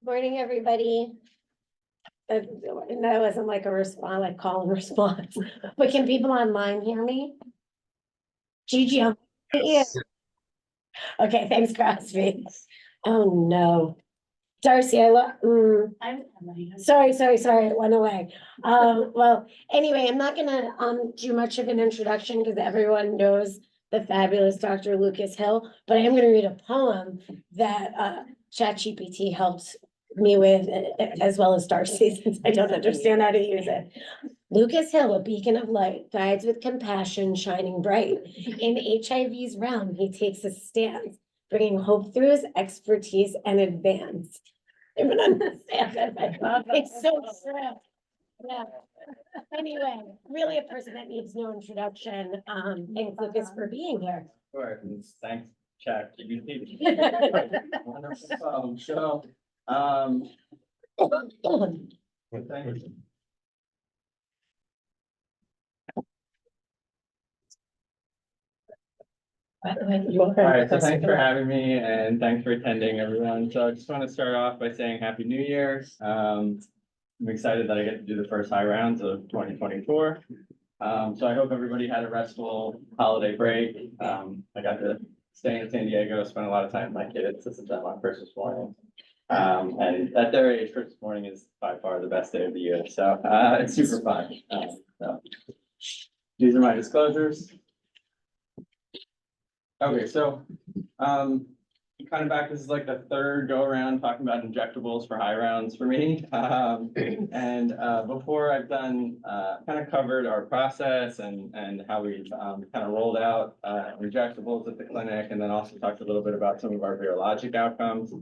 Morning, everybody. That wasn't like a response, like call and response, but can people online hear me? Gigi, yeah. Okay, thanks, Crosby. Oh, no. Darcy, sorry, it went away. Well, anyway, I'm not gonna, do much of an introduction because everyone knows the fabulous Dr. Lucas Hill, but I am gonna read a poem that, ChatGPT helped me with, as well as Darcy, since I don't understand how to use it. Lucas Hill, a beacon of light, guides with compassion, shining bright. In HIV's realm, he takes a stand, bringing hope through his expertise and advance. I don't understand that. It's so true. Yeah. Anyway, really a person that needs no introduction. Thanks, Lucas, for being here. Sure, and thanks, ChatGPT. Wonderful. So, thank you. All right, so thanks for having me and thanks for attending, everyone. So I just want to start off by saying Happy New Year. I'm excited that I get to do the first high rounds of 2024. So I hope everybody had a restful holiday break. I got to stay in San Diego, spend a lot of time with my kids. This is my Christmas morning. And at their age, Christmas morning is by far the best day of the year. So it's super fun. So these are my disclosures. Okay, so kind of back, this is like the third go around talking about injectables for high rounds for me. Before I've done kind of covered our process and how we've kind of rolled out injectables at the clinic, and then also talked a little bit about some of our virologic outcomes.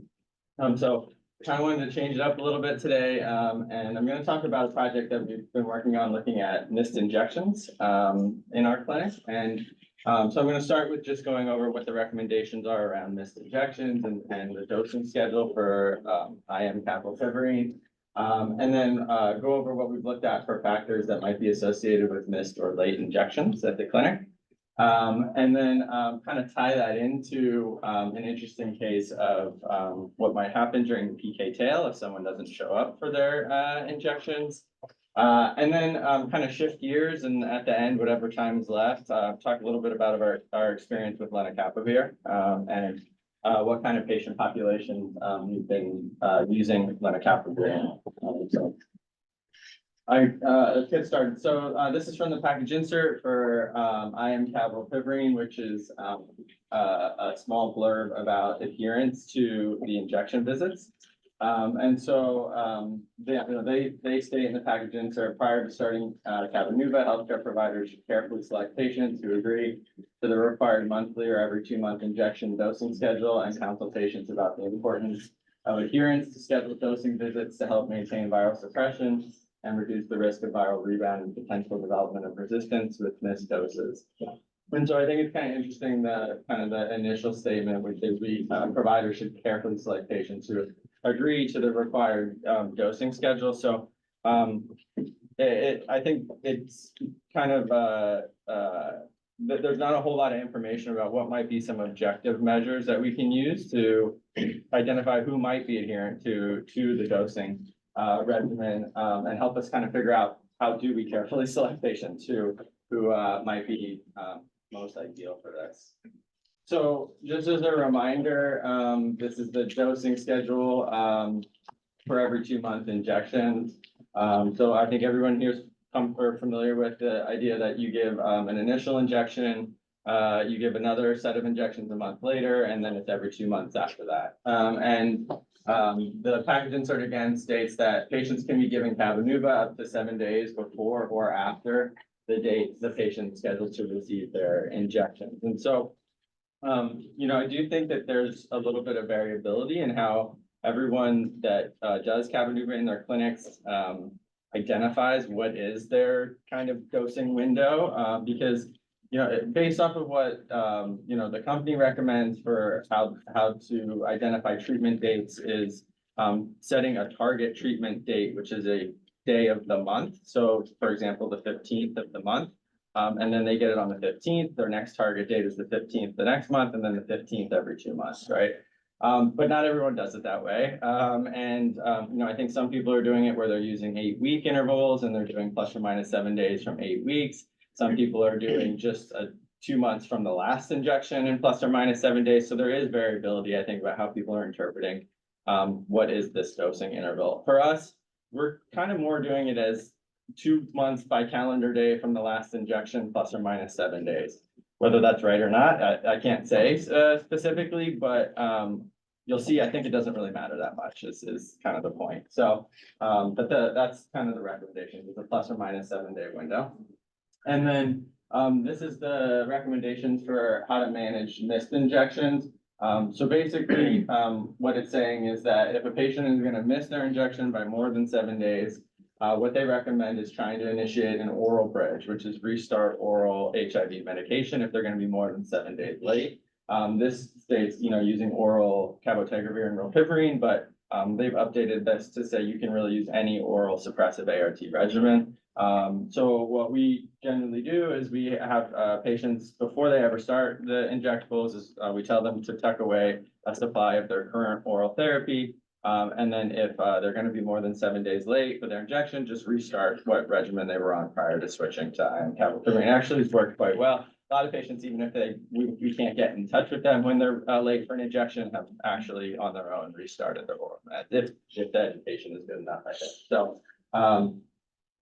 So kind of wanted to change it up a little bit today, and I'm going to talk about a project that we've been working on looking at missed injections in our clinic. And so I'm going to start with just going over what the recommendations are around missed injections and the dosing schedule for IM capivaserine, and then go over what we've looked at for factors that might be associated with missed or late injections at the clinic. And then kind of tie that into an interesting case of what might happen during the PK tail if someone doesn't show up for their injections. And then kind of shift gears, and at the end, whatever time is left, talk a little bit about our experience with lenacapavir and what kind of patient populations we've been using lenacapavir. So let's get started. So this is from the package insert for IM capivaserine, which is a small blurb about adherence to the injection visits. And so they state in the package insert, prior to starting Cabenuva, healthcare providers should carefully select patients who agree to the required monthly or every 2-month injection dosing schedule and consult patients about the importance of adherence to scheduled dosing visits to help maintain viral suppression and reduce the risk of viral rebound and potential development of resistance with missed doses. And so I think it's kind of interesting that kind of the initial statement, which is providers should carefully select patients who agree to the required dosing schedule. So I think it's kind of there's not a whole lot of information about what might be some objective measures that we can use to identify who might be adherent to the dosing regimen and help us kind of figure out how do we carefully select patients who might be most ideal for this. So just as a reminder, this is the dosing schedule for every 2-month injections. So I think everyone here is familiar with the idea that you give an initial injection, you give another set of injections a month later, and then it's every 2 months after that. The package insert again states that patients can be given Cabenuva up to 7 days before or after the date the patient is scheduled to receive their injections. And so I do think that there's a little bit of variability in how everyone that does Cabenuva in their clinics identifies what is their kind of dosing window, because based off of what the company recommends for how to identify treatment dates is setting a target treatment date, which is a day of the month. So for example, the 15th of the month. And then they get it on the 15th. Their next target date is the 15th the next month, and then the 15th every 2 months, right? But not everyone does it that way. I think some people are doing it where they're using 8-week intervals and they're doing plus or minus 7 days from 8 weeks. Some people are doing just 2 months from the last injection and plus or minus 7 days. So there is variability, I think, about how people are interpreting what is this dosing interval. For us, we're kind of more doing it as 2 months by calendar day from the last injection plus or minus 7 days. Whether that's right or not, I can't say specifically, but you'll see, I think it doesn't really matter that much is kind of the point. So, that's kind of the recommendation, is a plus or minus 7 day window. And then this is the recommendations for how to manage missed injections. So basically, what it's saying is that if a patient is going to miss their injection by more than 7 days, what they recommend is trying to initiate an oral bridge, which is restart oral HIV medication if they're going to be more than 7 days late. This states, using oral cabotegravir and rilpivirine, but they've updated this to say you can really use any oral suppressive ART regimen. So what we generally do is we have patients, before they ever start the injectables, we tell them to tuck away a supply of their current oral therapy. And then if they're going to be more than 7 days late for their injection, just restart what regimen they were on prior to switching to IM cabotegravir. Actually, it's worked quite well. A lot of patients, even if we can't get in touch with them when they're late for an injection, have actually on their own restarted their oral meds if that education is good enough, I think.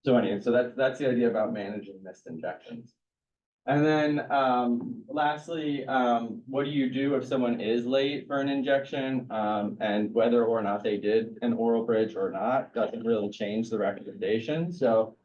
So anyway, so that's the idea about managing missed injections. And then lastly, what do you do if someone is late for an injection? And whether or not they did an oral bridge or not doesn't really change the recommendation. So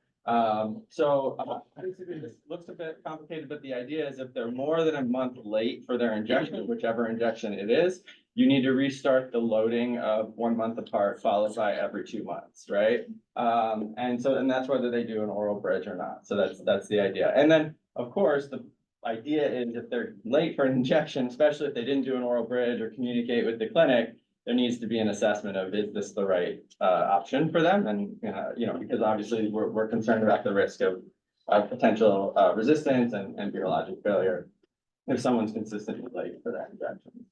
basically this looks a bit complicated, but the idea is if they're more than a month late for their injection, whichever injection it is, you need to restart the loading of 1 month apart, followed by every 2 months, right? And that's whether they do an oral bridge or not. So that's the idea. And then, of course, the idea is if they're late for an injection, especially if they didn't do an oral bridge or communicate with the clinic, there needs to be an assessment of, is this the right option for them? And, because obviously we're concerned about the risk of potential resistance and virologic failure if someone's consistently late for that injection.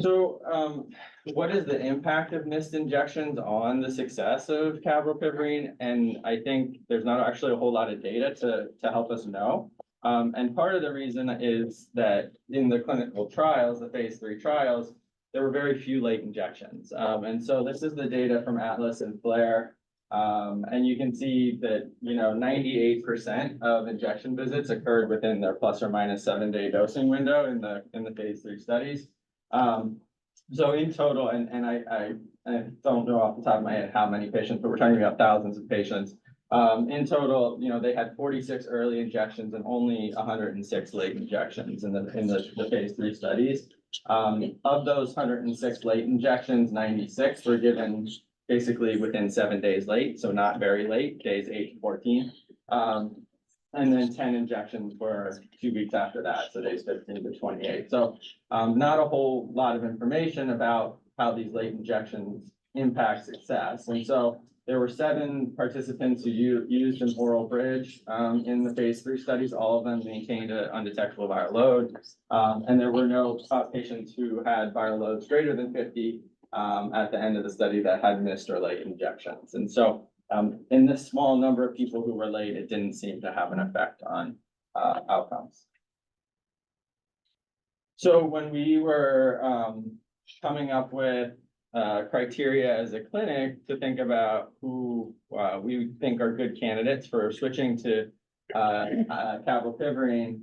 So what is the impact of missed injections on the success of cabotegravir? And I think there's not actually a whole lot of data to help us know. And part of the reason is that in the clinical trials, the phase 3 trials, there were very few late injections. And so this is the data from Atlas and Flare. And you can see that, 98% of injection visits occurred within their plus or minus 7 day dosing window in the phase 3 studies. So in total, and I don't know off the top of my head how many patients, but we're talking about thousands of patients. In total, they had 46 early injections and only 106 late injections in the phase 3 studies. Of those 106 late injections, 96 were given basically within 7 days late, so not very late, days 8 to 14. And then 10 injections were 2 weeks after that, so days 15 to 28. So not a whole lot of information about how these late injections impact success. And so there were 7 participants who used an oral bridge in the phase 3 studies. All of them maintained an undetectable viral load. And there were no patients who had viral loads greater than 50 at the end of the study that had missed or late injections. And so in this small number of people who were late, it didn't seem to have an effect on outcomes. So when we were coming up with criteria as a clinic to think about who we think are good candidates for switching to cabotegravir,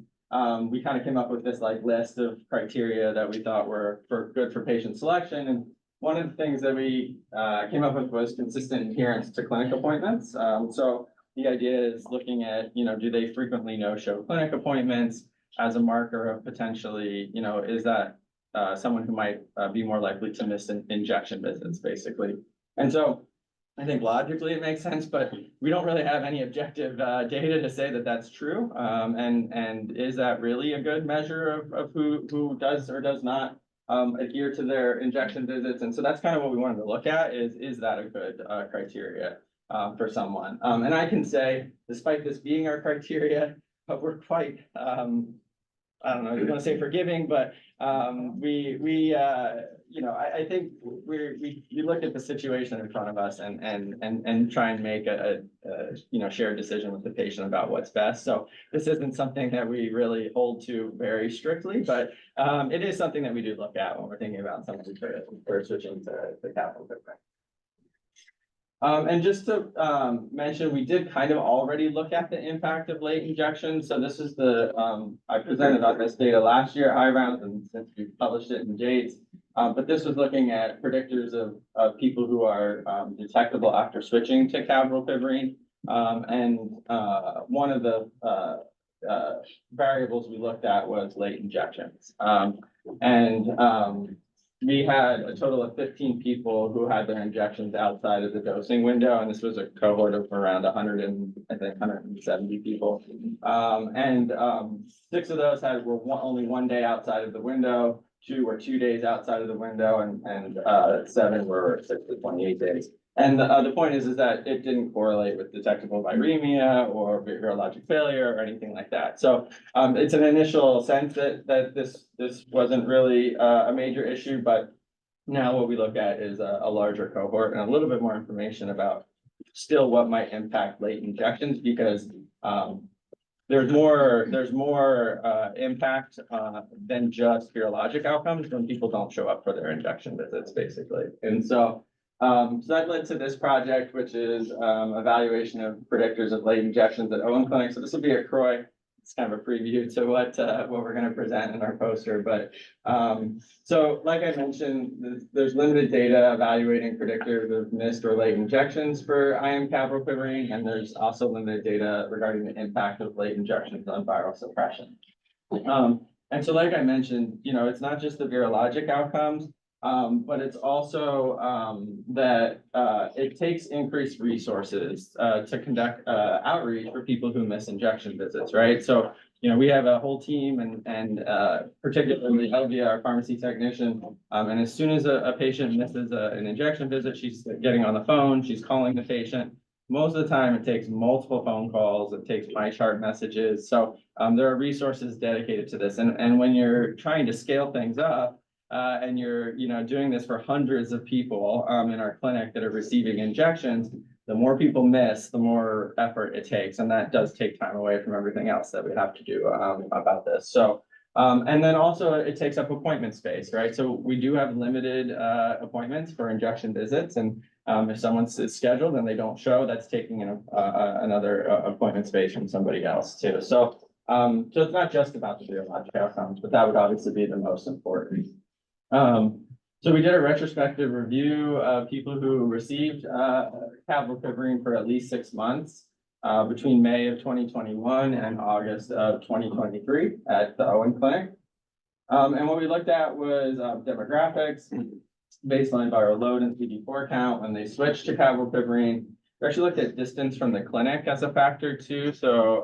we kind of came up with this list of criteria that we thought were good for patient selection. And one of the things that we came up with was consistent adherence to clinic appointments. So the idea is looking at, do they frequently no-show clinic appointments as a marker of potentially, is that someone who might be more likely to miss injection visits, basically. And so I think logically it makes sense, but we don't really have any objective data to say that that's true. And is that really a good measure of who does or does not adhere to their injection visits? And so that's kind of what we wanted to look at is that a good criteria for someone? And I can say, despite this being our criteria, we're quite I don't know, you want to say forgiving, but I think we look at the situation in front of us and try and make a shared decision with the patient about what's best. So this isn't something that we really hold to very strictly, but it is something that we do look at when we're thinking about something for switching to capital equipment. And just to mention, we did kind of already look at the impact of late injections. So this is I presented on this data last year, IRound, and since we published it in JADES. But this was looking at predictors of people who are detectable after switching to cabrolpivirine. And one of the variables we looked at was late injections. We had a total of 15 people who had their injections outside of the dosing window, and this was a cohort of around 170 people. 6 of those were only 1 day outside of the window, 2 were 2 days outside of the window, and 7 were 6 to 28 days. And the point is that it didn't correlate with detectable viremia or virologic failure or anything like that. So it's an initial sense that this wasn't really a major issue, but now what we look at is a larger cohort and a little bit more information about still what might impact late injections, because there's more impact than just virologic outcomes when people don't show up for their injection visits, basically. And so that led to this project, which is evaluation of predictors of late injections at Owen Clinic. So this will be at Croy. It's kind of a preview to what we're going to present in our poster. But so like I mentioned, there's limited data evaluating predictors of missed or late injections for IM cabrolpivirine, and there's also limited data regarding the impact of late injections on viral suppression. And so like I mentioned, it's not just the virologic outcomes, but it's also that it takes increased resources to conduct outreach for people who miss injection visits, right? So, we have a whole team and particularly Elvia, our pharmacy technician, and as soon as a patient misses an injection visit, she's getting on the phone, she's calling the patient. Most of the time, it takes multiple phone calls, it takes pie chart messages. So there are resources dedicated to this. And when you're trying to scale things up, and you're, doing this for hundreds of people in our clinic that are receiving injections, the more people miss, the more effort it takes. And that does take time away from everything else that we have to do about this. So, and then also it takes up appointment space, right? So we do have limited appointments for injection visits. And if someone's scheduled and they don't show, that's taking another appointment space from somebody else too. So, so it's not just about the virologic outcomes, but that would obviously be the most important. So we did a retrospective review of people who received cabrolpivirine for at least 6 months between May of 2021 and August of 2023 at the Owen Clinic. And what we looked at was demographics, baseline viral load and CD4 count when they switched to cabrolpivirine. We actually looked at distance from the clinic as a factor too. So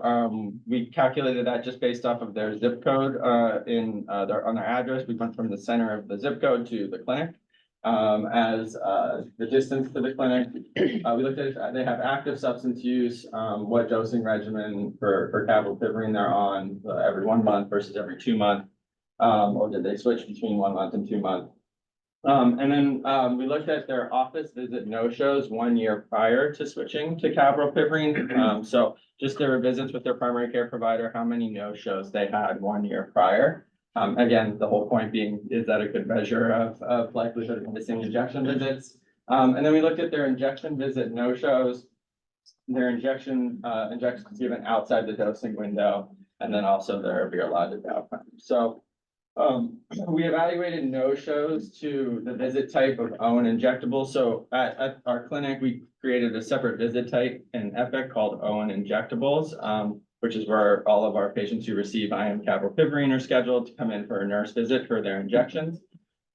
we calculated that just based off of their zip code on their address. We went from the center of the zip code to the clinic as the distance to the clinic. We looked at if they have active substance use, what dosing regimen for cabrolpivirine they're on every 1 month versus every 2 months, or did they switch between 1 month and 2 months. And then we looked at their office visit no-shows 1 year prior to switching to cabrolpivirine. So just their visits with their primary care provider, how many no-shows they had 1 year prior. Again, the whole point being, is that a good measure of likelihood of missing injection visits? And then we looked at their injection visit no-shows, their injections given outside the dosing window, and then also their virologic outcomes. So we evaluated no-shows to the visit type of Owen Injectable. So at our clinic, we created a separate visit type in Epic called Owen Injectables, which is where all of our patients who receive IM cabrolpivirine are scheduled to come in for a nurse visit for their injections.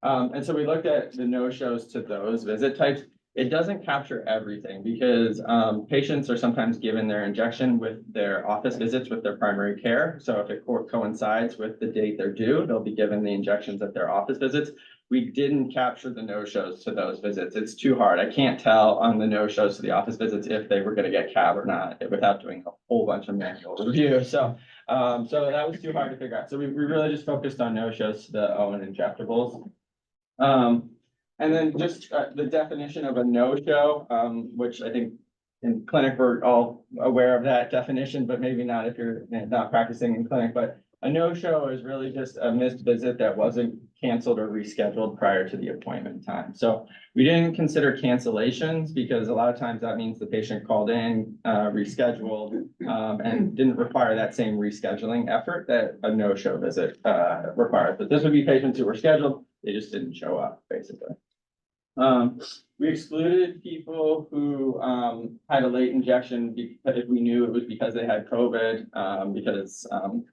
And so we looked at the no-shows to those visit types. It doesn't capture everything because patients are sometimes given their injection with their office visits with their primary care. So if it coincides with the date they're due, they'll be given the injections at their office visits. We didn't capture the no-shows to those visits. It's too hard. I can't tell on the no-shows to the office visits if they were going to get cab or not without doing a whole bunch of manual review. So So that was too hard to figure out. So we really just focused on no-shows to the Owen injectables. And then just the definition of a no-show, which I think in clinic, we're all aware of that definition, but maybe not if you're not practicing in clinic. But a no-show is really just a missed visit that wasn't canceled or rescheduled prior to the appointment time. So we didn't consider cancellations because a lot of times that means the patient called in, rescheduled, and didn't require that same rescheduling effort that a no-show visit required. But this would be patients who were scheduled, they just didn't show up, basically. We excluded people who had a late injection if we knew it was because they had COVID, because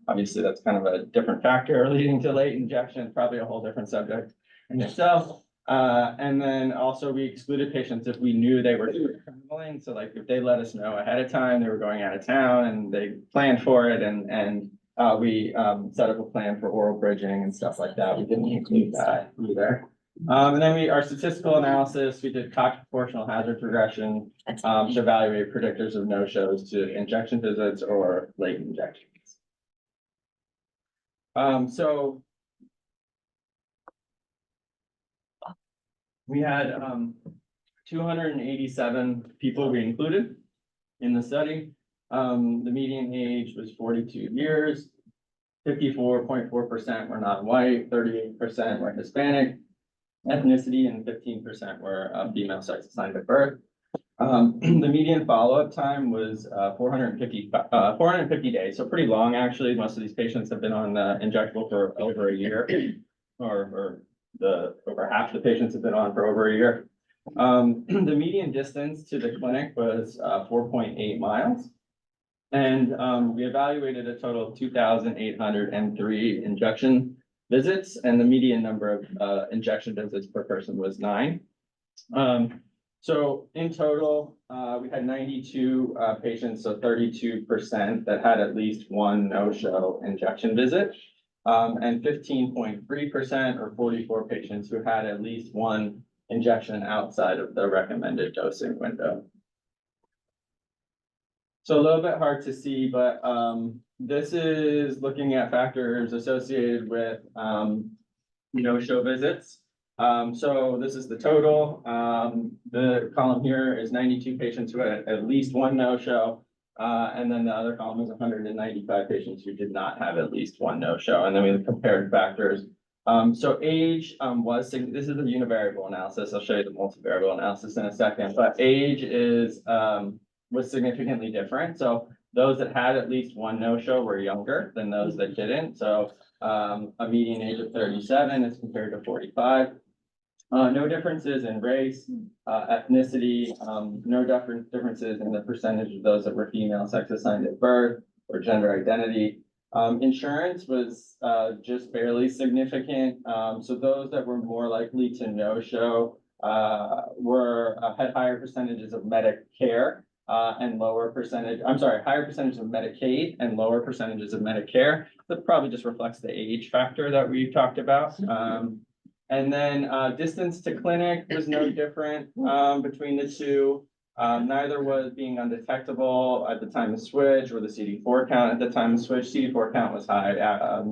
obviously that's kind of a different factor leading to late injection, probably a whole different subject in itself. And then also we excluded patients if we knew they were traveling. So like if they let us know ahead of time, they were going out of town and they planned for it and we set up a plan for oral bridging and stuff like that. We didn't include that either. And then our statistical analysis, we did Cox proportional hazard regression to evaluate predictors of no-shows to injection visits or late injections. So we had 287 people we included in the study. The median age was 42 years, 54.4% were non-white, 38% were Hispanic ethnicity, and 15% were female sex assigned at birth. The median follow-up time was 450 days, so pretty long actually. Most of these patients have been on injectable for over a year, or over half the patients have been on for over a year. The median distance to the clinic was 4.8 miles. And we evaluated a total of 2,803 injection visits, and the median number of injection visits per person was 9. So in total, we had 92 patients, so 32% that had at least one no-show injection visit, and 15.3% or 44 patients who had at least one injection outside of the recommended dosing window. So a little bit hard to see, but this is looking at factors associated with no-show visits. So this is the total. The column here is 92 patients who had at least one no-show. And then the other column is 195 patients who did not have at least one no-show. And then we compared factors. So age this is a univariable analysis. I'll show you the multivariable analysis in a second, but age was significantly different. So those that had at least one no-show were younger than those that didn't. So a median age of 37 as compared to 45. No differences in race, ethnicity, no differences in the percentage of those that were female sex assigned at birth or gender identity. Insurance was just barely significant. So those that were more likely to no-show had higher percentages of Medicare and higher percentages of Medicaid and lower percentages of Medicare. That probably just reflects the age factor that we talked about. And then distance to clinic was no different between the two. Neither was being undetectable at the time of switch or the CD4 count at the time of switch. CD4 count was high,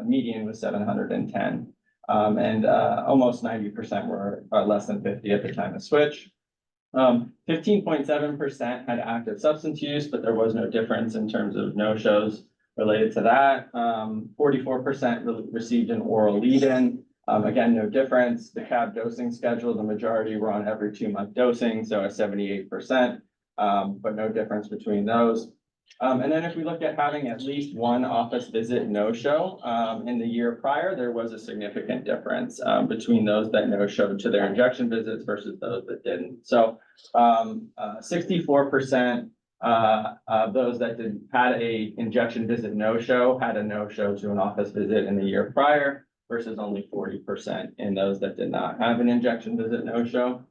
median was 710. And almost 90% were less than 50 at the time of switch. 15.7% had active substance use, but there was no difference in terms of no-shows related to that. 44% received an oral lead-in. Again, no difference. The CAB dosing schedule, the majority were on every 2-month dosing, so at 78%, but no difference between those. And then if we look at having at least one office visit no-show in the year prior, there was a significant difference between those that no-showed to their injection visits versus those that didn't. So 64% of those that had a injection visit no-show had a no-show to an office visit in the year prior versus only 40% in those that did not have an injection visit no-show.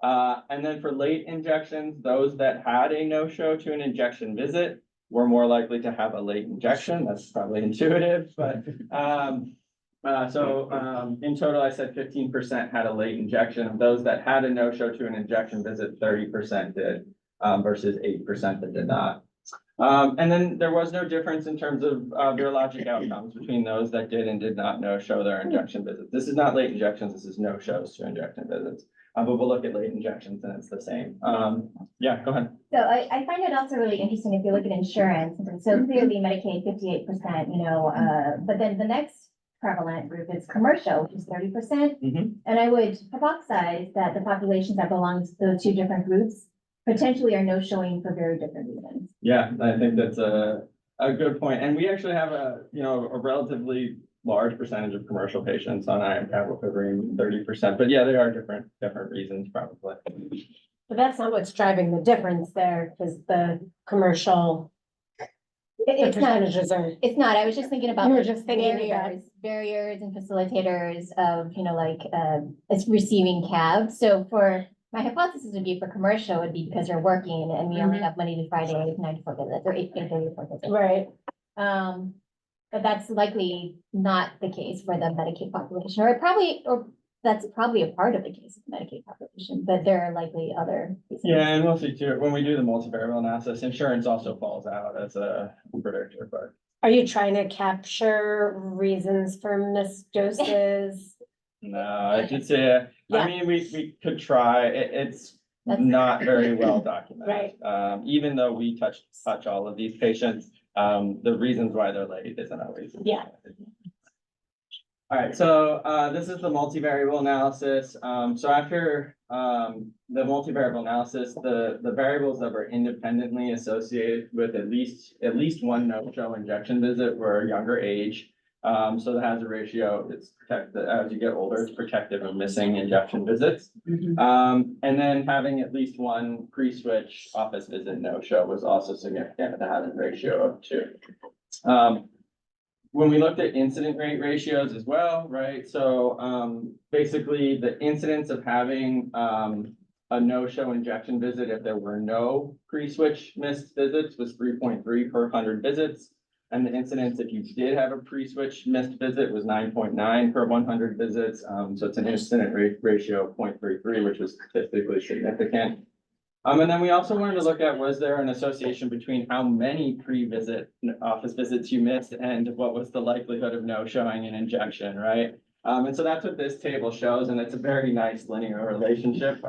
And then for late injections, those that had a no-show to an injection visit were more likely to have a late injection. That's probably intuitive, but in total, I said 15% had a late injection. Of those that had a no-show to an injection visit, 30% did versus 8% that did not. And then there was no difference in terms of virologic outcomes between those that did and did not no-show their injection visits. This is not late injections, this is no-shows to injection visits. But we'll look at late injections and it's the same. Yeah, go ahead. So I find it also really interesting if you look at insurance, and so clearly Medicaid 58%, but then the next prevalent group is commercial, which is 30%. Mhm. And I would hypothesize that the populations that belong to those two different groups potentially are no showing for very different reasons. Yeah, I think that's a good point. And we actually have a relatively large percentage of commercial patients on IM covering 30%, but yeah, there are different reasons probably. But that's not what's driving the difference there, because the commercial, the It's not, percentages are, it's not, I was just thinking about You were the just thinking about- barriers and facilitators of, it's receiving CAB. So for, my hypothesis would be for commercial would be because they're working and we only have Monday to Friday, 9 to 4 visits or 8 to 34 visits. right, But that's likely not the case for the Medicaid population, or that's probably a part of the case of the Medicaid population, but there are likely other reasons. Yeah, and we'll see too, when we do the multivariable analysis, insurance also falls out as a predictor, but. are you trying to capture reasons for missed doses? No, it's I Yeah. mean, we could try, it's That's- not very well documented. Right. Even though we touch all of these patients, the reasons why they're late isn't always. Yeah. All right, so this is the multivariable analysis. So after the multivariable analysis, the variables that were independently associated with at least one no-show injection visit were younger age. So the hazard ratio, it's protected as you get older, it's protective of missing injection visits. And then having at least one pre-switch office visit no-show was also significant at the hazard ratio of 2. When we looked at incident rate ratios as well, right? So basically the incidence of having a no-show injection visit if there were no pre-switch missed visits was 3.3 per 100 visits. And the incidence if you did have a pre-switch missed visit was 9.9 per 100 visits. So it's an incident rate ratio of 0.33, which was statistically significant. And then we also wanted to look at, was there an association between how many pre-visit office visits you missed and what was the likelihood of no showing an injection, right? And so that's what this table shows, and it's a very nice linear relationship.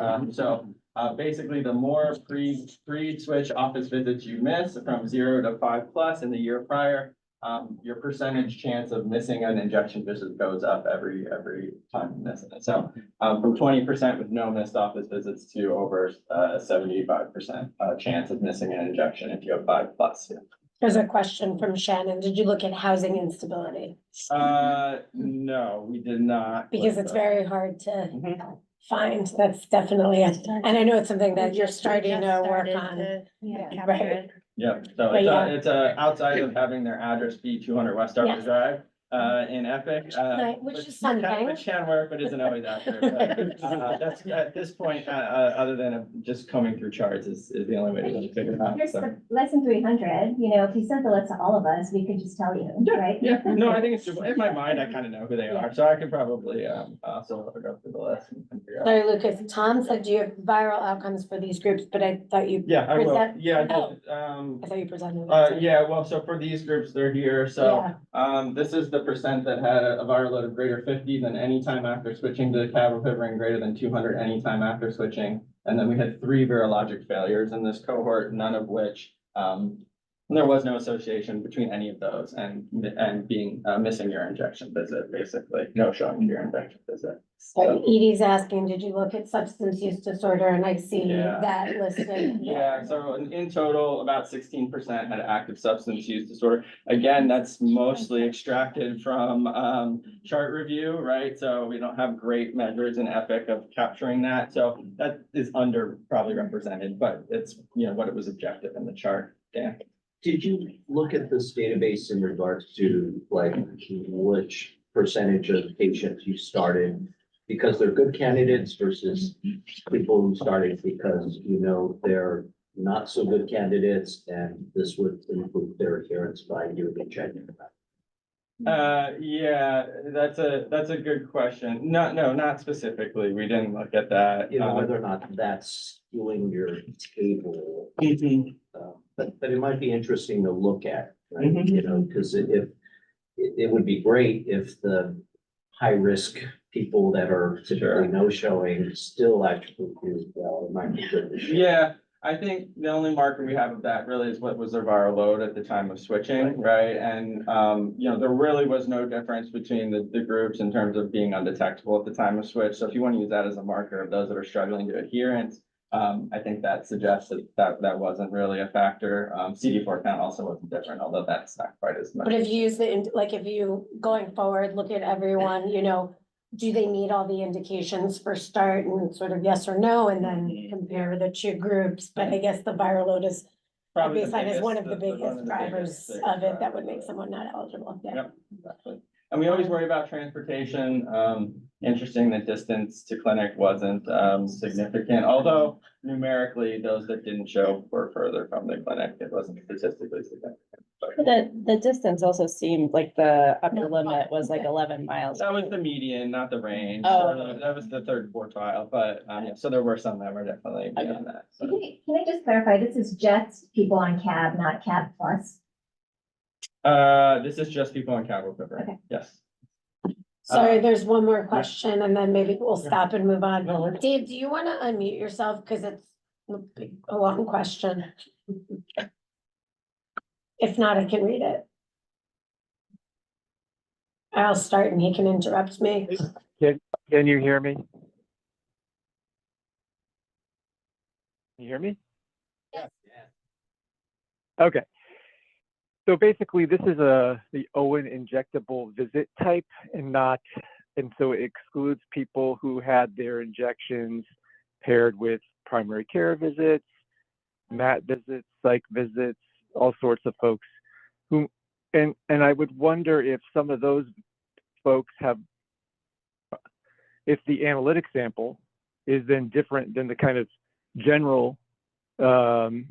Basically, the more pre-switch office visits you miss from 0 to 5+ in the year prior, your percentage chance of missing an injection visit goes up every time you miss it. So from 20% with no missed office visits to over 75% chance of missing an injection if you have 5+. There's a question from Shannon. Did you look at housing instability? No, we did not. Because it's very hard to Mhm. find. That's definitely, and I know it's something that you're starting to work on. Yeah. Right. Yeah, so But yeah. it's outside of having their address be 200 West Arbor Yes. Drive, in Epic. Right, which is something. Which can work, but isn't always accurate. But, that's, at this point, other than just combing through charts is the only way to really figure it out. Here's So. the lesson 300, if you sent the list to all of us, we could just tell you, right? Yeah, no, I think it's, in my mind, I kind of know who they are, so I could probably, also go through the list and figure out. Sorry, Lucas. Tom said you have viral outcomes for these groups, but I thought you, Yeah, I will, Present- yeah, I did, I thought you presented. yeah, well, so for these groups, they're here, so, Yeah. this is the percent that had a viral load of greater 50 than any time after switching to cabopivarin, greater than 200 anytime after switching. And then we had 3 virologic failures in this cohort, none of which, there was no association between any of those and being, missing your injection visit, basically, no showing your injection visit. So Edie's asking, did you look at substance use disorder? And I see Yeah. that listed. Yeah, so in total, about 16% had active substance use disorder. Again, that's mostly extracted from chart review, right? So we don't have great measures in Epic of capturing that. So that is probably represented, but it's, what it was objective in the chart. Yeah. Did you look at this database in regards to like which percentage of patients you started because they're good candidates versus people who started because they're not so good candidates and this would improve their adherence by doing a check? Yeah, that's a good question. No, not specifically. We didn't look at that. You know, whether or not that's skewing your table. But it might be interesting to look at, right? Mhm. You know, because it would be great if the high risk people that are Sure. typically no showing still actually do well. It might be good to show. Yeah, I think the only marker we have of that really is what was their viral load at the time of switching, right? And, you know, there really was no difference between the groups in terms of being undetectable at the time of switch. So if you want to use that as a marker of those that are struggling to adherence, I think that suggests that wasn't really a factor. CD4 count also wasn't different, although that's not quite as much. But if you use like, if you, going forward, look at everyone, you know, do they meet all the indications for start and sort of yes or no, and then compare the two groups, but I guess the viral load is Probably the baseline is one of biggest- the one biggest of the drivers biggest of it that would drivers. make someone not eligible, yeah. Yep, exactly. And we always worry about transportation. Interesting that distance to clinic wasn't significant, although numerically, those that didn't show were further from the clinic. It wasn't statistically significant. But The distance also seemed like the upper limit was like 11 miles. that was the median, not the range. Oh. So that was the third quartile, but yeah, so there were some that were definitely beyond that. So. Can I just clarify, this is just people on cab, not cab plus? This is just people on Cabo River. Okay. Yes. Sorry, there's one more question and then maybe we'll stop and move on. Dave, do you want to unmute yourself? Because it's a long question. If not, I can read it. I'll start and he can interrupt me. Can you hear me? Can you hear me? Yes. Okay. So basically, this is the Owen injectable visit type and so it excludes people who had their injections paired with primary care visits, MAT visits, psych visits, all sorts of folks who, and I would wonder if some of those folks if the analytic sample is then different than the kind of general, the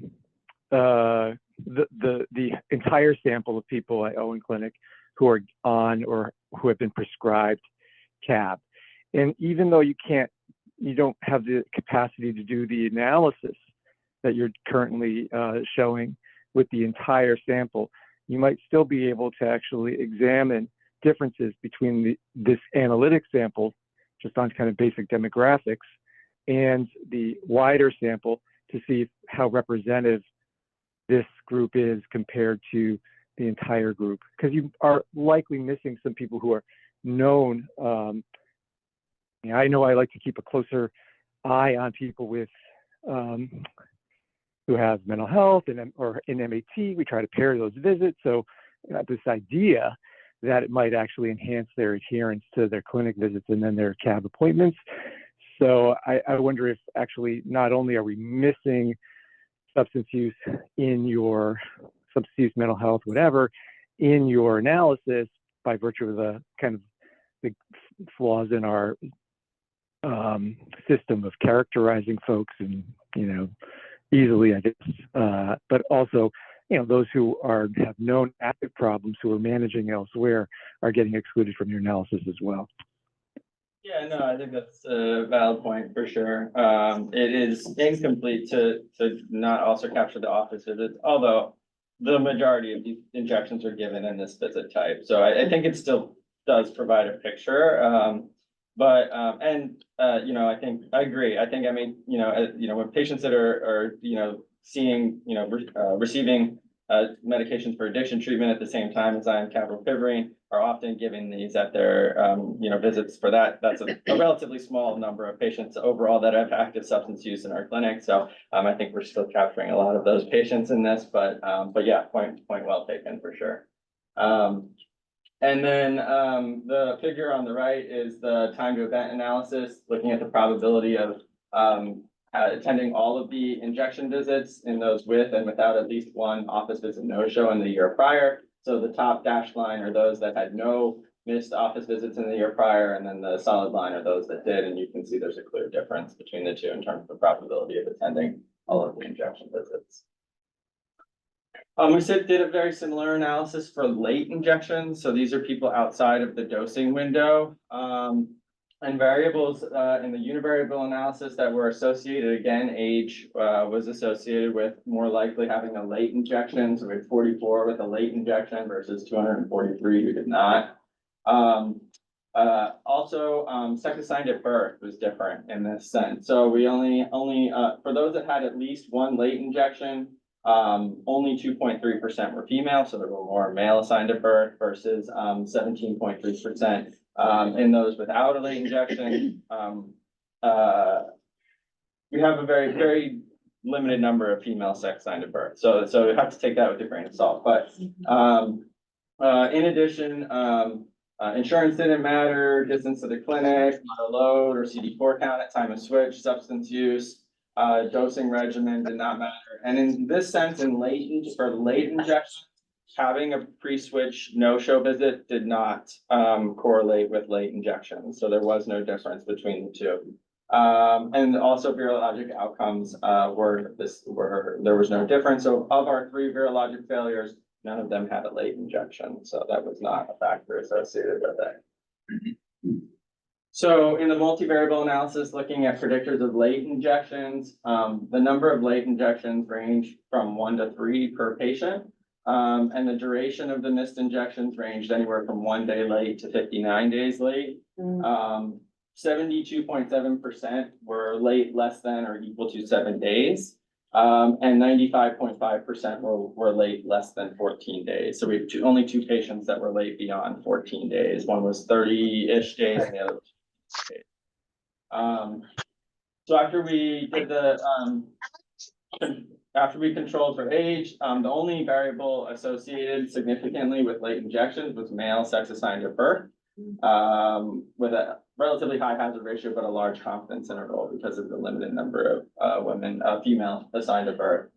entire sample of people at Owen Clinic who are on or who have been prescribed CAB. And even though you don't have the capacity to do the analysis that you're currently showing with the entire sample, you might still be able to actually examine differences between this analytic sample, just on kind of basic demographics, and the wider sample to see how representative this group is compared to the entire group. Because you are likely missing some people who are known. I know I like to keep a closer eye on people with who have mental health or in MAT. We try to pair those visits. So this idea that it might actually enhance their adherence to their clinic visits and then their CAB appointments. So I wonder if actually not only are we missing substance use in your substance use, mental health, whatever, in your analysis by virtue of the kind of the flaws in our system of characterizing folks and, easily, I guess, but also, those who have known active problems who are managing elsewhere are getting excluded from your analysis as well. Yeah, no, I think that's a valid point for sure. It is incomplete to not also capture the office visits, although the majority of these injections are given in this visit type. So I think it still does provide a picture. I think I agree. I think, when patients that are seeing, receiving medications for addiction treatment at the same time as cabopivirine are often giving these at their, visits for that. That's a relatively small number of patients overall that have active substance use in our clinic. So I think we're still capturing a lot of those patients in this, but yeah, point well taken for sure. And then the figure on the right is the time to event analysis, looking at the probability of attending all of the injection visits in those with and without at least one office visit no-show in the year prior. So the top dashed line are those that had no missed office visits in the year prior, and then the solid line are those that did. And you can see there's a clear difference between the two in terms of the probability of attending all of the injection visits. Did a very similar analysis for late injections, so these are people outside of the dosing window. And variables, in the univariable analysis that were associated, again, age, was associated with more likely having a late injection, so we had 44 with a late injection versus 243 who did not. Sex assigned at birth was different in this sense, so we only, for those that had at least one late injection, only 2.3% were female, so there were more male assigned at birth versus 17.3% in those without a late injection. We have a very, very limited number of female sex assigned at birth, so you have to take that with a grain of salt. But in addition, insurance didn't matter, distance to the clinic, not a load or CD4 count at time of switch, substance use. Dosing regimen did not matter. And in this sense, for late injection, having a pre-switch no-show visit did not correlate with late injection. So there was no difference between the two. And also virologic outcomes there was no difference. So of our 3 virologic failures, none of them had a late injection. So that was not a factor associated with it. So in the multivariable analysis, looking at predictors of late injections, the number of late injections range from 1 to 3 per patient. And the duration of the missed injections ranged anywhere from 1 day late to 59 days late. 72.7% were late less than or equal to 7 days. And 95.5% were late less than 14 days. So we have only 2 patients that were late beyond 14 days. One was 30-ish days and the other was 15 days. So after we did after we controlled for age, the only variable associated significantly with late injections was male sex assigned at birth, with a relatively high hazard ratio, but a large confidence interval because of the limited number of female assigned at birth,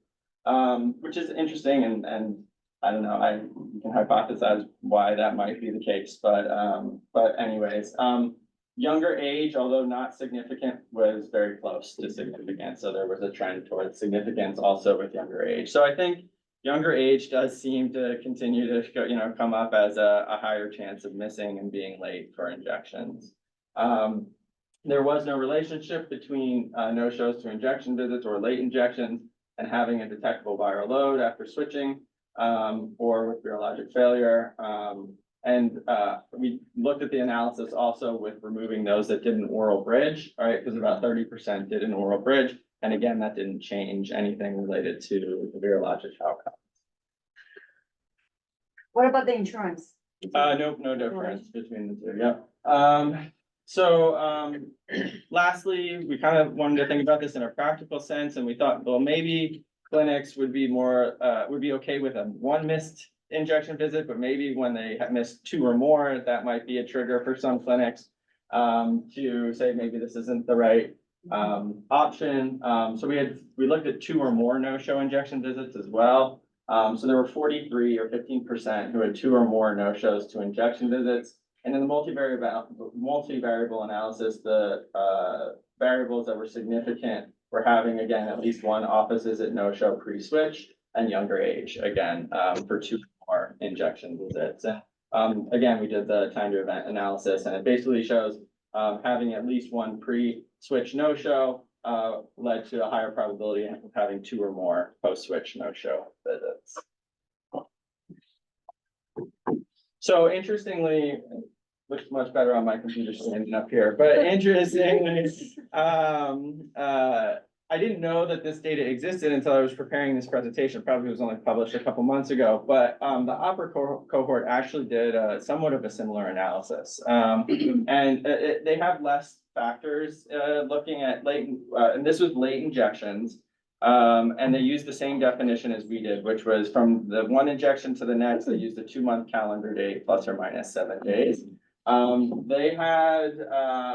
which is interesting. And I don't know, you can hypothesize why that might be the case, but anyways, younger age, although not significant, was very close to significant. So there was a trend towards significance also with younger age. So I think younger age does seem to continue to come up as a higher chance of missing and being late for injections. There was no relationship between no-shows to injection visits or late injections and having a detectable viral load after switching or with virologic failure. We looked at the analysis also with removing those that did an oral bridge, all right, because about 30% did an oral bridge. And again, that didn't change anything related to the virologic outcome. What about the insurance? Nope, no difference between the two, yeah. Lastly, we kind of wanted to think about this in a practical sense, and we thought, well, maybe clinics would be okay with a 1 missed injection visit, but maybe when they have missed 2 or more, that might be a trigger for some clinics to say maybe this isn't the right option. So we looked at 2 or more no-show injection visits as well. So there were 43 or 15% who had 2 or more no-shows to injection visits. And in the multivariable analysis, the variables that were significant were having, again, at least 1 office visit no-show pre-switch and younger age, again, for 2 more injection visits. And again, we did the time to event analysis, and it basically shows having at least 1 pre-switch no-show led to a higher probability of having 2 or more post-switch no-show visits. So interestingly, looks much better on my computer standing up here, but interestingly, I didn't know that this data existed until I was preparing this presentation. Probably was only published a couple months ago, but the upper cohort actually did somewhat of a similar analysis. And they have less factors looking at and this was late injections. And they used the same definition as we did, which was from the 1 injection to the next, they used a 2-month calendar date plus or minus 7 days. They had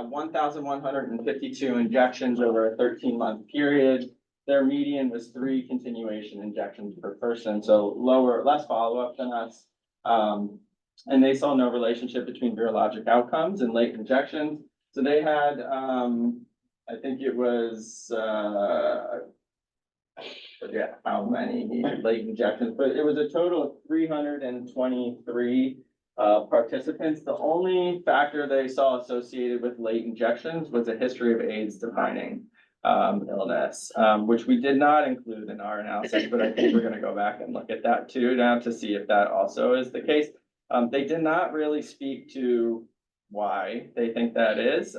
1,152 injections over a 13-month period. Their median was 3 continuation injections per person, so less follow-up than us. And they saw no relationship between virologic outcomes and late injections. So they had, I think it was forget how many needed late injections, but it was a total of 323 participants. The only factor they saw associated with late injections was a history of AIDS defining illness, which we did not include in our analysis, but I think we're gonna go back and look at that too now to see if that also is the case. They did not really speak to why they think that is.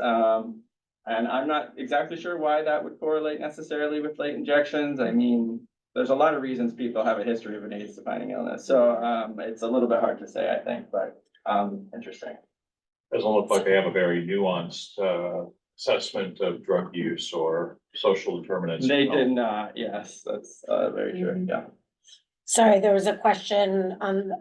And I'm not exactly sure why that would correlate necessarily with late injections. I mean, there's a lot of reasons people have a history of an AIDS defining illness. So it's a little bit hard to say, I think, but interesting. Doesn't look like they have a very nuanced assessment of drug use or social determinants. They did not, yes, that's very true, yeah. Sorry, there was a question on,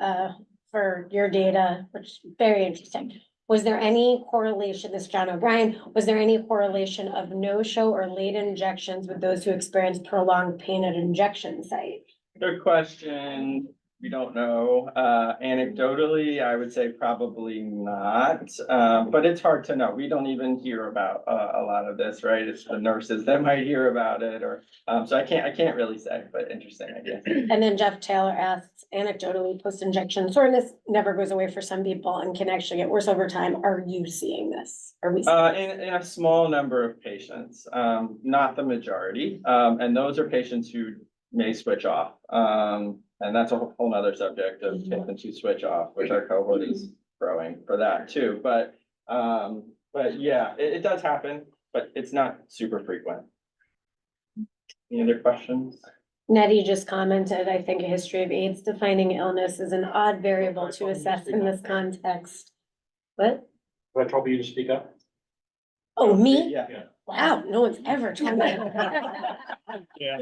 for your data, which is very interesting. Was there any correlation, this is John O'Brien, was there any correlation of no-show or late injections with those who experienced prolonged pain at injection site? Good question. We don't know. Anecdotally, I would say probably not, but it's hard to know. We don't even hear about a lot of this, right? It's the nurses that might hear about it, or so I can't really say, but interesting, I guess. And then Jeff Taylor asks, anecdotally, post-injection soreness never goes away for some people and can actually get worse over time. Are you seeing this? Are we? In a small number of patients, not the majority, and those are patients who may switch off. And that's a whole nother subject of patients who switch off, which our cohort is growing for that too. But yeah, it does happen, but it's not super frequent. Any other questions? Nettie just commented, I think a history of AIDS defining illness is an odd variable to assess in this context. What? Do I trouble you to speak up? Oh, me? Yeah. Wow, no one's ever told me. Yeah.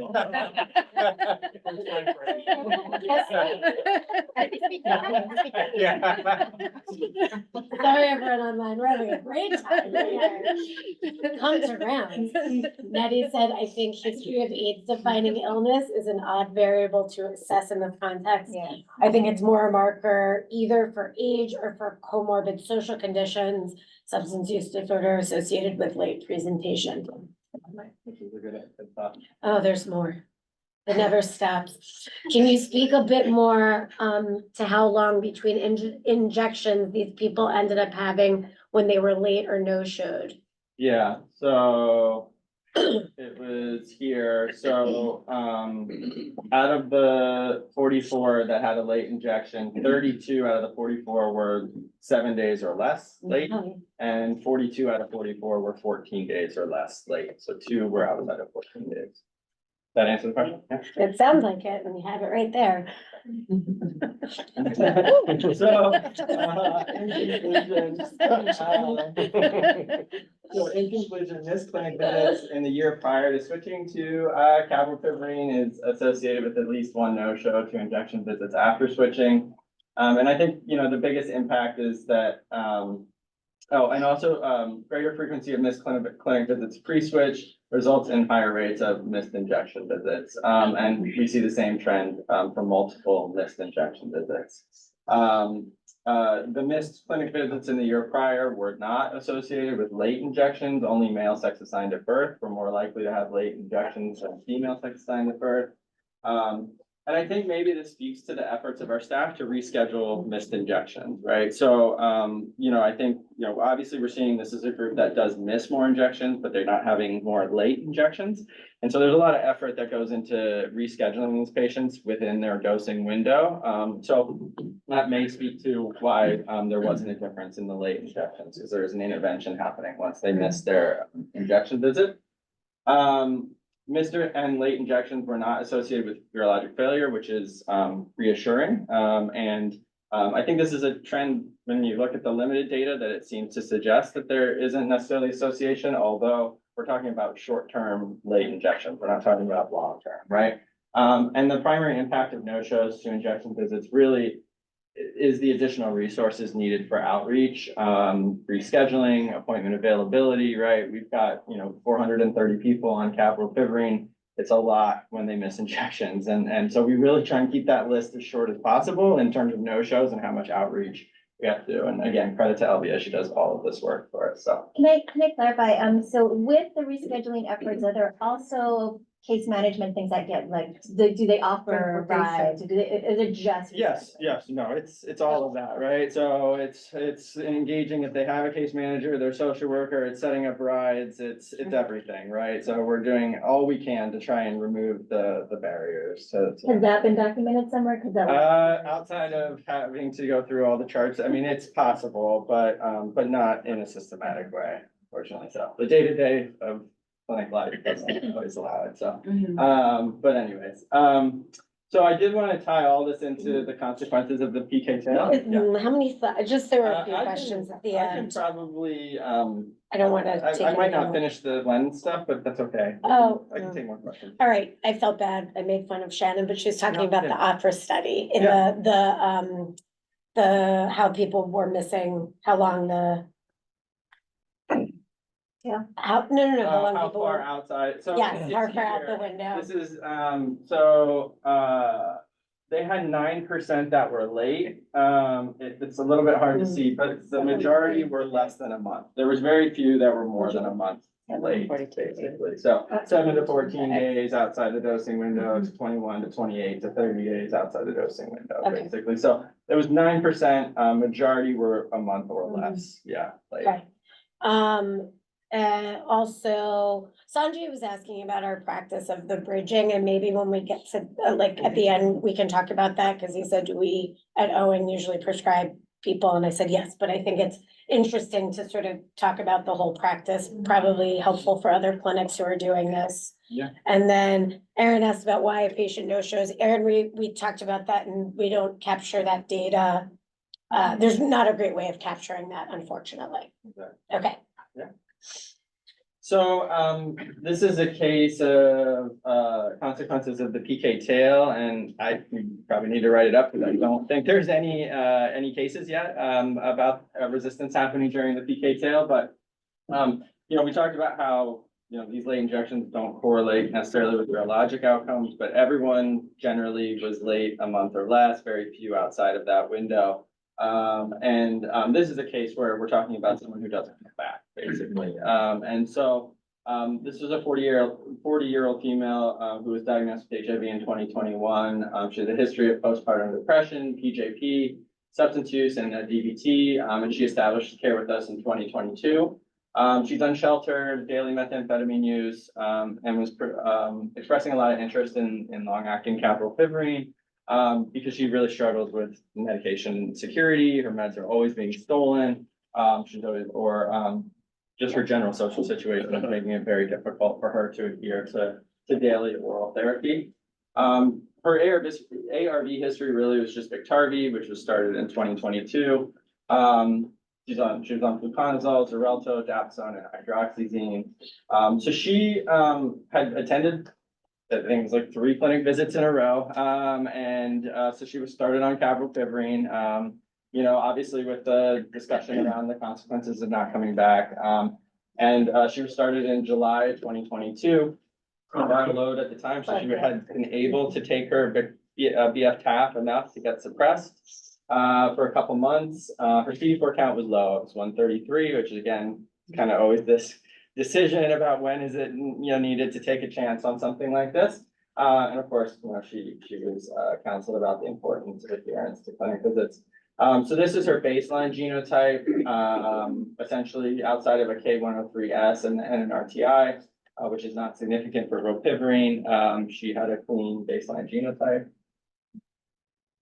Sorry, everyone online, we're having a great time. Come to round. Nettie said, I think history of AIDS defining illness is an odd variable to assess in this context. Yeah. I think it's more a marker either for age or for comorbid social conditions, substance use disorder associated with late presentation. Oh, there's more. It never stops. Can you speak a bit more to how long between injections these people ended up having when they were late or no-showed? Yeah, so it was here, so out of the 44 that had a late injection, 32 out of the 44 were 7 days or less late, and 42 out of 44 were 14 days or less late, so 2 were outside of 14 days. That answer the question? Yeah. It sounds like it, and you have it right there. So in conclusion, this clinic visits in the year prior to switching to cabopiprine is associated with at least 1 no-show to injection visits after switching. And I think, you know, the biggest impact is that, and also greater frequency of missed clinic visits pre-switch results in higher rates of missed injection visits. And we see the same trend for multiple missed injection visits. The missed clinic visits in the year prior were not associated with late injections. Only male sex assigned at birth were more likely to have late injections than female sex assigned at birth. And I think maybe this speaks to the efforts of our staff to reschedule missed injections, right? So, you know, I think, you know, obviously we're seeing this as a group that does miss more injections, but they're not having more late injections. And so there's a lot of effort that goes into rescheduling these patients within their dosing window. So that may speak to why there wasn't a difference in the late injections, because there is an intervention happening once they miss their injection visit. Missed and late injections were not associated with urologic failure, which is reassuring. I think this is a trend when you look at the limited data that it seems to suggest that there isn't necessarily association, although we're talking about short-term late injections. We're not talking about long-term, right? And the primary impact of no-shows to injection visits really is the additional resources needed for outreach, rescheduling, appointment availability, right? We've got, you know, 430 people on cabopiprine. It's a lot when they miss injections. And so we really try and keep that list as short as possible in terms of no-shows and how much outreach we have to do. And again, credit to Elvia, she does all of this work for us, so. Can I clarify, so with the rescheduling efforts, are there also case management things that get like, do they offer rides? Or is it just? Yes, no, it's all of that, right? So it's engaging if they have a case manager, their social worker, it's setting up rides, it's everything, right? So we're doing all we can to try and remove the barriers to. Has that been documented somewhere? Cause that. Outside of having to go through all the charts, I mean, it's possible, but not in a systematic way, fortunately. So the day-to-day of clinic life doesn't always allow it, so. But anyways, so I did want to tie all this into the consequences of the PK tail. Yeah. How many, just there were a few I can- questions at the I can end. probably, I don't want to take. I might any not more. finish the lens stuff, but that's okay. Oh, I can take more questions. all right, I felt bad. I made fun of Shannon, but she was talking No, about the yeah. opera study in Yeah. the how people were missing, how long the. Yeah. How, no, how long How people far were, outside? So yes, it's how far out here. the window. This is, they had 9% that were late. It's a little bit hard to see, but the majority were less than a month. There was very few that were more than a month late, basically. So 7 to 14 days outside the dosing window, to 21 to 28 to 30 days outside the dosing window, Okay. basically. So there was 9%, majority were a month or less, yeah. Late. Okay. And also Sanjay was asking about our practice of the bridging, and maybe when we get to, like, at the end, we can talk about that, because he said, do we at Owen usually prescribe people? And I said, yes, but I think it's interesting to sort of talk about the whole practice, probably helpful for other clinics who are doing this. Yeah. And then Aaron asked about why a patient no shows. Aaron, we talked about that, and we don't capture that data. There's not a great way of capturing that, unfortunately. Okay. So, this is a case of, consequences of the PK tail, and we probably need to write it up, because I don't think there's any cases yet, about resistance happening during the PK tail, but, we talked about how, these late injections don't correlate necessarily with virologic outcomes, but everyone generally was late a month or less, very few outside of that window. This is a case where we're talking about someone who doesn't come back, basically. This was a 40-year-old female, who was diagnosed with HIV in 2021. She has a history of postpartum depression, PJP, substance use, and DVT, and she established care with us in 2022. She's unsheltered, daily methamphetamine use, and was expressing a lot of interest in long-acting capivasertib. Because she really struggles with medication security, her meds are always being stolen. Just her general social situation is making it very difficult for her to adhere to daily oral therapy. Her ARV history really was just Biktarvy, which was started in 2022. She was on fluconazole, Xarelto, Dapsone, and hydroxyzine. So she had attended, I think it was like 3 clinic visits in a row. So she was started on capivasertib, obviously with the discussion around the consequences of not coming back. She was started in July 2022. Viral load at the time, so she had been able to take her BF TAF enough to get suppressed for a couple months. Her CD4 count was low, it was 133, which is again, kind of always this decision about when is it, needed to take a chance on something like this. And of course, she was counseled about the importance of adherence to clinic visits. So this is her baseline genotype, essentially outside of a K103S and an RTI, which is not significant for ropivirine. She had a clean baseline genotype.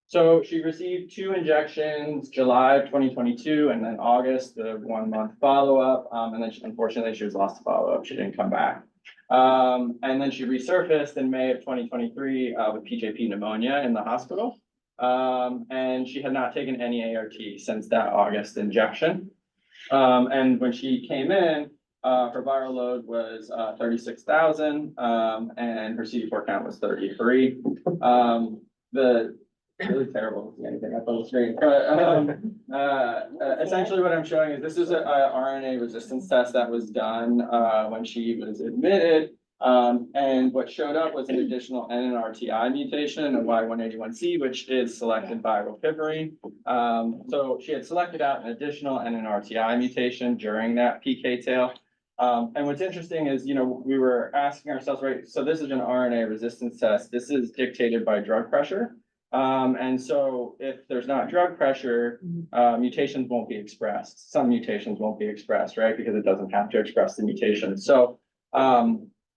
So she received 2 injections, July of 2022, and then August, the 1-month follow-up. And then unfortunately, she was lost to follow-up. She didn't come back. And then she resurfaced in May of 2023 with PJP pneumonia in the hospital. And she had not taken any ART since that August injection. And when she came in, her viral load was 36,000, and her CD4 count was 33. Really terrible to see anything up on the screen, but essentially what I'm showing is this is a RNA resistance test that was done when she was admitted. And what showed up was an additional NNRTI mutation in Y181C, which is selected by ropivirine. So she had selected out an additional NNRTI mutation during that PK tail. And what's interesting is, we were asking ourselves, right, so this is an RNA resistance test. This is dictated by drug pressure. And so if there's not drug pressure, mutations won't be expressed. Some mutations won't be expressed, right? Because it doesn't have to express the mutation. So,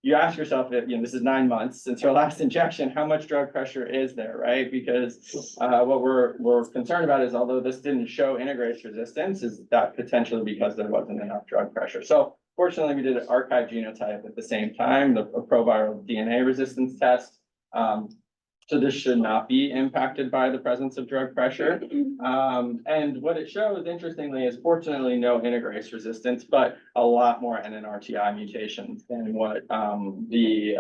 you ask yourself, if, this is 9 months since your last injection, how much drug pressure is there, right? Because what we're concerned about is, although this didn't show integrase resistance, is that potentially because there wasn't enough drug pressure. So fortunately, we did an archive genotype at the same time, a proviral DNA resistance test. So this should not be impacted by the presence of drug pressure. And what it shows, interestingly, is fortunately no integrase resistance, but a lot more NNRTI mutations than what the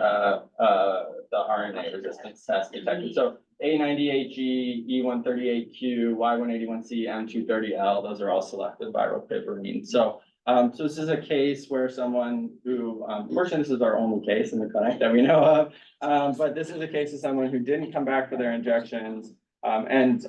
RNA resistance test detected. So A98G, E138Q, Y181C, M230L, those are all selected viral piperine. So this is a case where someone who, fortunately, this is our only case in the clinic that we know of. But this is a case of someone who didn't come back for their injections. During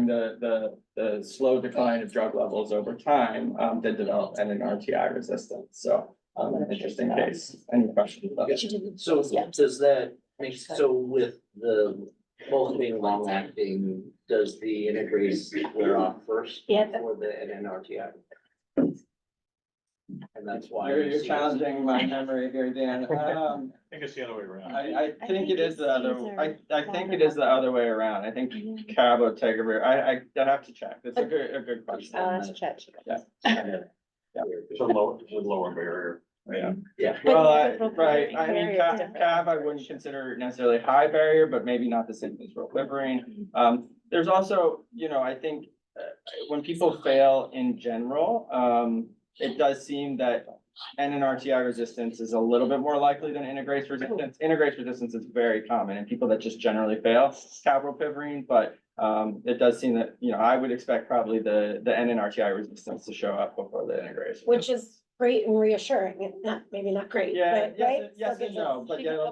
the slow decline of drug levels over time, did develop NNRTI resistance. So, an interesting case. Any questions about it? So does that make, so with the both being long acting, does the integrase wear off first? Yeah. Before the NNRTI? And that's why. You're challenging my memory here, Dan. I think it's the other way around. I think it is the other, I think it is the other way around. I think cabotegravir, I have to check. It's a good question. That's chat. It's a lower barrier. Yeah. Yeah. Well, right, I mean, cab, I wouldn't consider necessarily high barrier, but maybe not the same as rilpivirine. There's also, I think, when people fail in general, it does seem that NNRTI resistance is a little bit more likely than integrase resistance. Integrase resistance is very common in people that just generally fail rilpivirine, but it does seem that, I would expect probably the NNRTI resistance to show up before the integrase. Which is great and reassuring, maybe not great, Yeah, but right? yes and no, but yeah,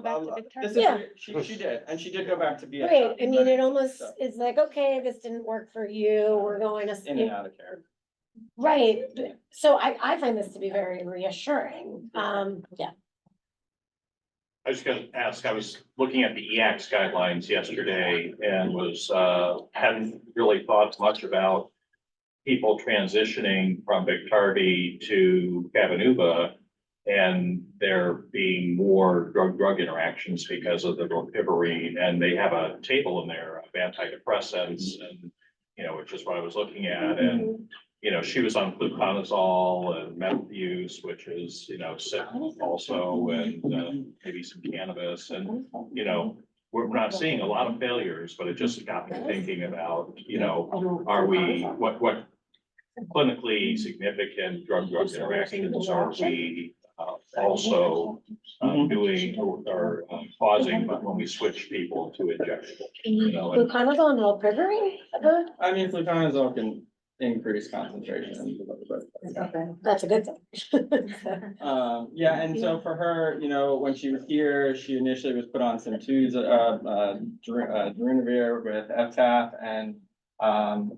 this is, Yeah. she did, and she did go back to be. Great, I mean, it almost is like, okay, this didn't work for you, we're going to. In and out of care. Right, so I find this to be very reassuring, yeah. I was gonna ask, I was looking at the EACS guidelines yesterday and was, hadn't really thought much about people transitioning from Biktarvy to Cabenuva, and there being more drug-drug interactions because of the rilpivirine, and they have a table in there of antidepressants, and, which is what I was looking at, and, she was on fluconazole and meth use, which is, sick also, and maybe some cannabis, and, we're not seeing a lot of failures, but it just got me thinking about, are we, what clinically significant drug-drug interactions are we also doing or causing when we switch people to injectable? Fluconazole and rilpivirine, I mean, fluconazole can increase concentration. that's a good thing. Yeah, and so for her, when she was here, she initially was put on some Darunavir with FTAF, and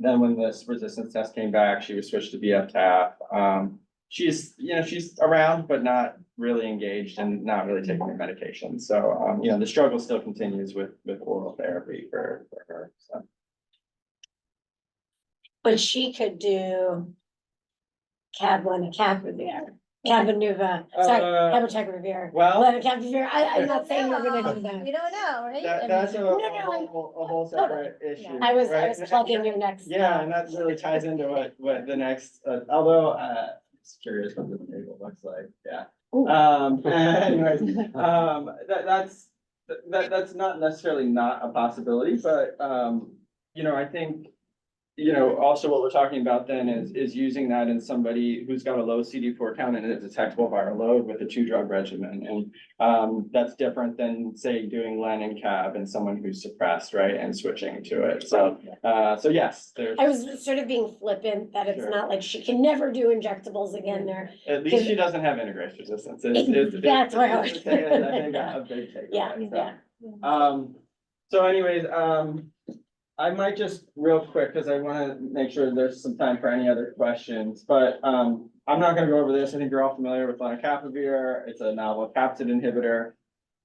then when this resistance test came back, she was switched to BF-TAF. She's around, but not really engaged and not really taking her medication. So, the struggle still continues with oral therapy for her, so. But she could do Cabenuva, cabotegravir. Well, Lenacapavir, I'm not saying we're gonna do that. We don't know, right? that's a No, whole separate issue. I was right? plugging your next. Yeah, and that really ties into what the next, although, it's curious what the table looks like, yeah. Anyways, that's not necessarily not a possibility, but, I think, also what we're talking about then is using that in somebody who's got a low CD4 count and a detectable viral load with a 2-drug regimen. And that's different than, say, doing len and cab in someone who's suppressed, right, and switching to it. So, yes, there's. I was sort of being flippant that it's Sure. not like she can never do injectables again there. At least she doesn't have integrase resistance. That's why I was. I think a big takeaway. Yeah, So anyways, I might just real quick, because I want to make sure there's some time for any other questions, but I'm not gonna go over this. I think you're all familiar with lenacapavir. It's a novel capsid inhibitor.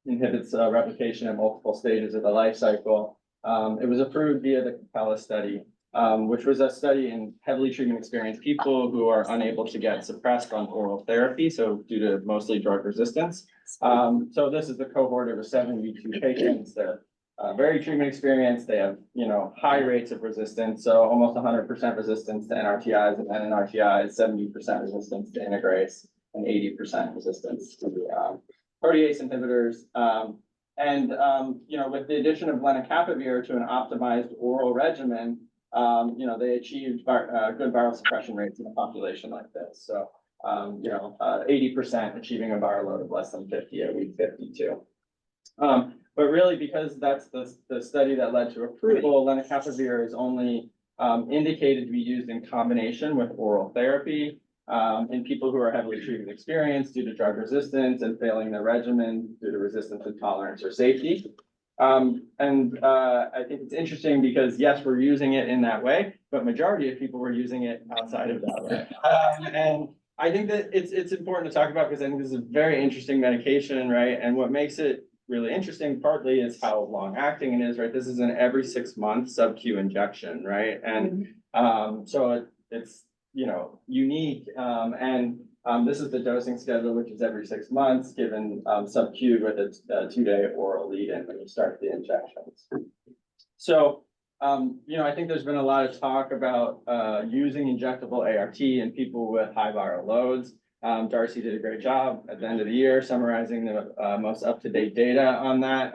Inhibits replication at multiple stages of the life cycle. It was approved via the Capella study, which was a study in heavily treatment experienced people who are unable to get suppressed on oral therapy, so due to mostly drug resistance. So this is the cohort of 72 patients. They're very treatment experienced. They have, high rates of resistance, so almost 100% resistance to NRTIs and NNRTIs, 70% resistance to integrase, and 80% resistance to the protease inhibitors. With the addition of lenacapavir to an optimized oral regimen, they achieved good viral suppression rates in a population like this. So, 80% achieving a viral load of less than 50 at week 52. But really, because that's the study that led to approval, lenacapavir is only indicated to be used in combination with oral therapy in people who are heavily treatment experienced due to drug resistance and failing their regimen due to resistance, intolerance, or safety. I think it's interesting because yes, we're using it in that way, but majority of people were using it outside of that way. And I think that it's important to talk about because I think this is a very interesting medication, right? And what makes it really interesting partly is how long acting it is, right? This is an every 6 month sub-Q injection, right? And so it's unique. This is the dosing schedule, which is every 6 months, given sub-Q with a 2-day oral lead-in when you start the injections. So, I think there's been a lot of talk about using injectable ART in people with high viral loads. Darcy did a great job at the end of the year summarizing the most up-to-date data on that.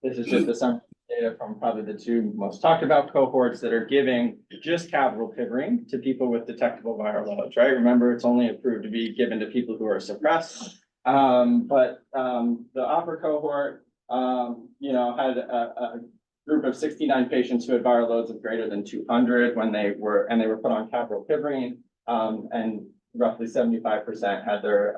This is just a summary data from probably the two most talked about cohorts that are giving just cavalpivirine to people with detectable viral loads, right? Remember, it's only approved to be given to people who are suppressed. But the upper cohort, had a group of 69 patients who had viral loads of greater than 200 when they were put on cavalpivirine, and roughly 75% had their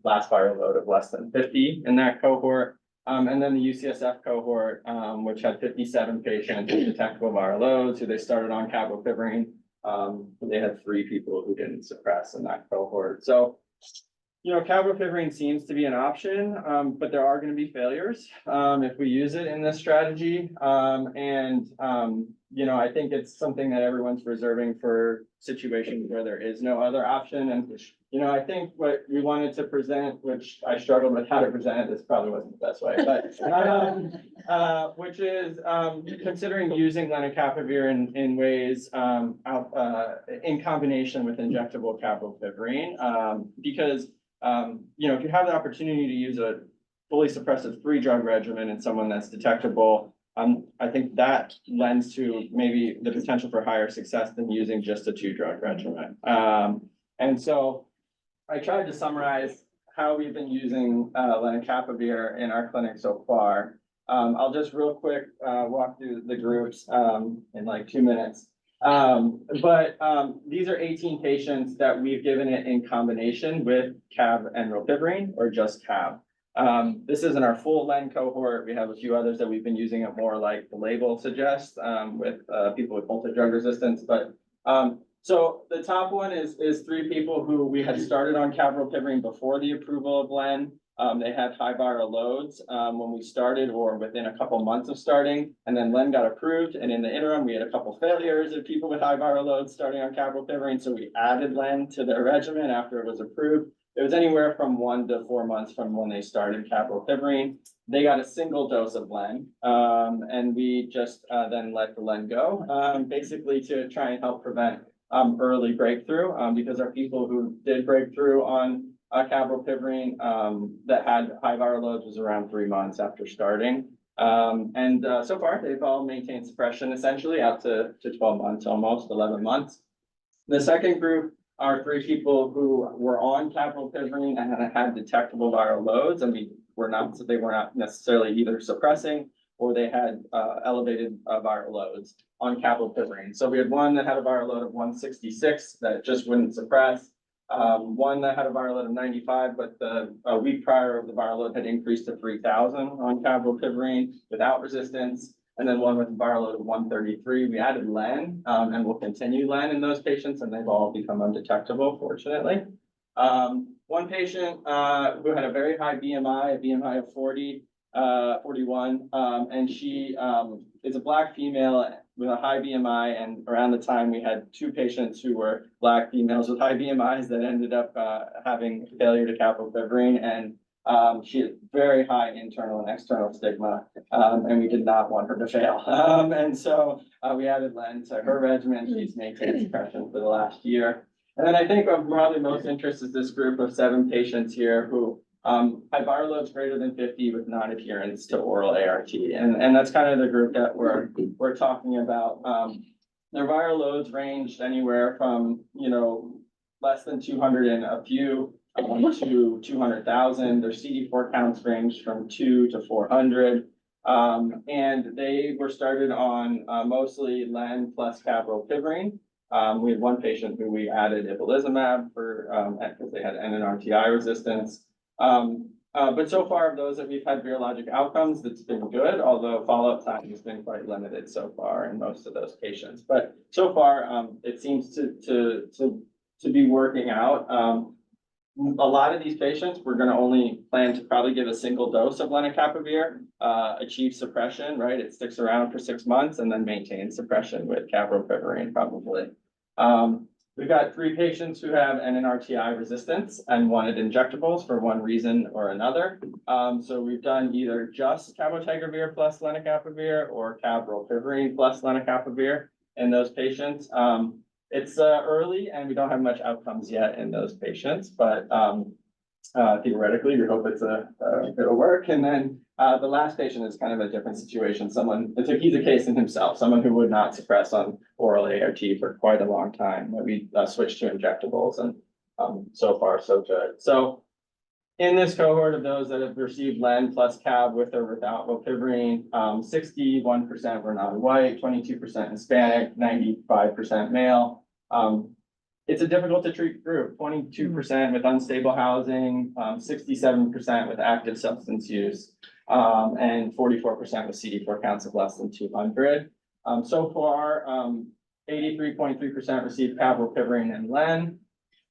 last viral load of less than 50 in that cohort. And then the UCSF cohort, which had 57 patients with detectable viral loads, who they started on cavalpivirine. They had 3 people who didn't suppress in that cohort. So, cavalpivirine seems to be an option, but there are going to be failures if we use it in this strategy. I think it's something that everyone's reserving for situations where there is no other option. And, I think what we wanted to present, which I struggled with how to present, this probably wasn't the best way, but which is considering using lenacapavir in ways in combination with injectable cavalpivirine, because if you have the opportunity to use a fully suppressive 3-drug regimen in someone that's detectable, I think that lends to maybe the potential for higher success than using just a 2-drug regimen. And so I tried to summarize how we've been using lenacapavir in our clinic so far. I'll just real quick walk through the groups in like 2 minutes. These are 18 patients that we've given it in combination with CAV and rilpivirine or just CAV. This isn't our full len cohort. We have a few others that we've been using it more like the label suggests with people with multi-drug resistance. So the top one is 3 people who we had started on cavalpivirine before the approval of len. They had high viral loads when we started or within a couple months of starting, and then len got approved. And in the interim, we had a couple failures of people with high viral loads starting on cavalpivirine. So we added len to their regimen after it was approved. It was anywhere from 1 to 4 months from when they started cavalpivirine. They got a single dose of len, and we just then let the len go, basically to try and help prevent early breakthrough, because our people who did break through on cavalpivirine that had high viral loads was around 3 months after starting. So far, they've all maintained suppression essentially out to 12 months, almost 11 months. The second group are 3 people who were on cavalpivirine and had detectable viral loads, and they were not necessarily either suppressing or they had elevated viral loads on cavalpivirine. So we had one that had a viral load of 166 that just wouldn't suppress. One that had a viral load of 95, but the week prior of the viral load had increased to 3,000 on cavalpivirine without resistance. and then one with a viral load of 133. We added len, and we'll continue len in those patients, and they've all become undetectable, fortunately. One patient, who had a very high BMI, a BMI of 41, and she, is a Black female with a high BMI, and around the time we had two patients who were Black females with high BMIs that ended up, having failure to capylpivirine, and she had very high internal and external stigma, and we did not want her to fail. And so we added len to her regimen. She's maintained suppression for the last year. And then I think of probably most interest is this group of 7 patients here who had viral loads greater than 50 with non-adherence to oral ART. And that's kind of the group that we're talking about. Their viral loads ranged anywhere from, less than 200 and a few to 200,000. Their CD4 counts ranged from 2 to 400. And they were started on mostly len plus capylpivirine. We had one patient who we added ipilimumab for, because they had NNRTI resistance. But so far of those that we've had virologic outcomes, that's been good, although follow-up time has been quite limited so far in most of those patients. But so far, it seems to be working out. A lot of these patients, we're gonna only plan to probably give a single dose of lenacapavir, achieve suppression, right? It sticks around for 6 months and then maintains suppression with capylpivirine probably. We've got 3 patients who have NNRTI resistance and wanted injectables for one reason or another. So we've done either just cabotegravir plus lenacapavir or capylpivirine plus lenacapavir in those patients. It's early and we don't have much outcomes yet in those patients, but theoretically, we hope it'll work. And then the last patient is kind of a different situation. He's a case in himself, someone who would not suppress on oral ART for quite a long time. But we switched to injectables, and so far so good. So in this cohort of those that have received len plus cab with or without rilpivirine, 61% were non-white, 22% Hispanic, 95% male. It's a difficult to treat group, 22% with unstable housing, 67% with active substance use, and 44% with CD4 counts of less than 200. So far, 83.3% received capylpivirine and len.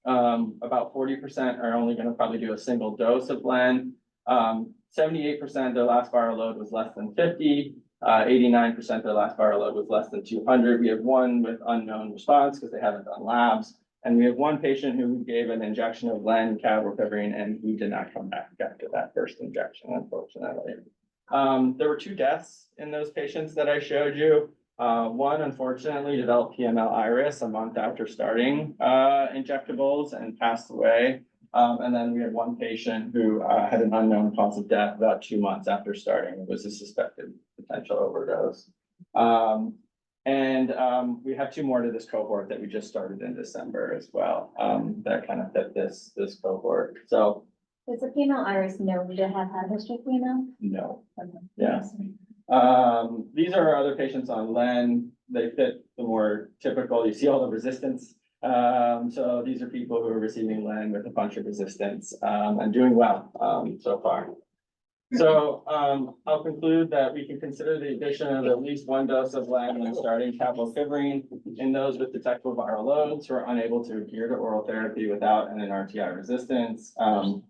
About 40% are only going to probably do a single dose of len. 78% their last viral load was less than 50. 89% their last viral load was less than 200. We have one with unknown response because they haven't done labs. And we have one patient who gave an injection of len, capylpivirine, and who did not come back after that first injection, unfortunately. There were 2 deaths in those patients that I showed you. One, unfortunately, developed PML iris a month after starting injectables and passed away. And then we had one patient who had an unknown cause of death about 2 months after starting. It was a suspected potential overdose. We have 2 more to this cohort that we just started in December as well, that kind of fit this cohort. So Does the PML iris know to have had history of PML? no, yeah. These are other patients on len. They fit the more typical, you see all the resistance. So these are people who are receiving len with a bunch of resistance, and doing well, so far. So, I'll conclude that we can consider the addition of at least 1 dose of len when starting capylpivirine in those with detectable viral loads who are unable to adhere to oral therapy without NNRTI resistance.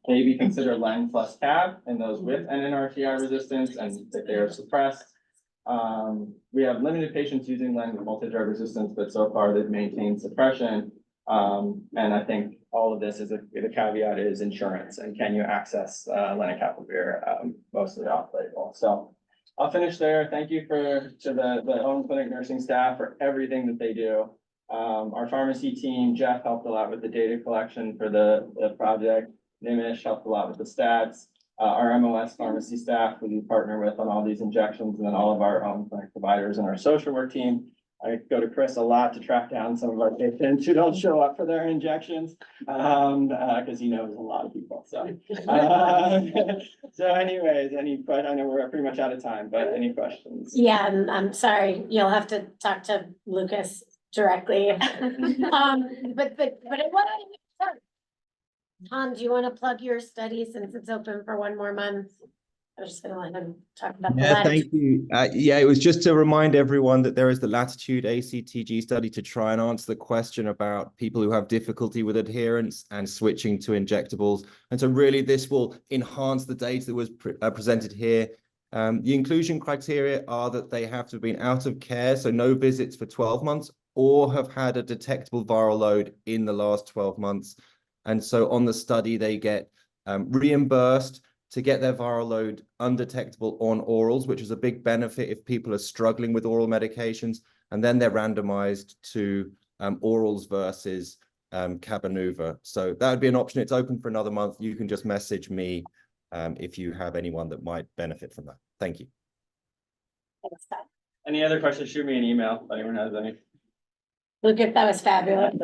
Maybe consider len plus cab in those with NNRTI resistance and if they are suppressed. We have limited patients using len with multi-drug resistance, but so far they've maintained suppression. And I think all of this is the caveat is insurance and can you access lenacapavir mostly off label. So I'll finish there. Thank you to the Owen Clinic nursing staff for everything that they do. Our pharmacy team, Jeff helped a lot with the data collection for the project. Nimish helped a lot with the stats. Our MOS pharmacy staff who we partner with on all these injections, and then all of our own clinic providers and our social work team. I go to Chris a lot to track down some of our patients who don't show up for their injections, because he knows a lot of people, so. So anyways, I know we're pretty much out of time, but any questions? Yeah, I'm sorry, you'll have to talk to Lucas directly. Tom, do you want to plug your study since it's open for 1 more month? I was just gonna let him talk about the Yeah, latitude. thank you. Yeah, it was just to remind everyone that there is the Latitude ACTG study to try and answer the question about people who have difficulty with adherence and switching to injectables. And so really this will enhance the data that was presented here. The inclusion criteria are that they have to have been out of care, so no visits for 12 months, or have had a detectable viral load in the last 12 months. And so on the study, they get reimbursed to get their viral load undetectable on orals, which is a big benefit if people are struggling with oral medications. And then they're randomized to orals versus Cabenuva. So that would be an option. It's open for another month. You can just message me if you have anyone that might benefit from that. Thank you. Thanks, Pat. Any other questions? Shoot me an email if anyone has any. Lucas, that was fabulous.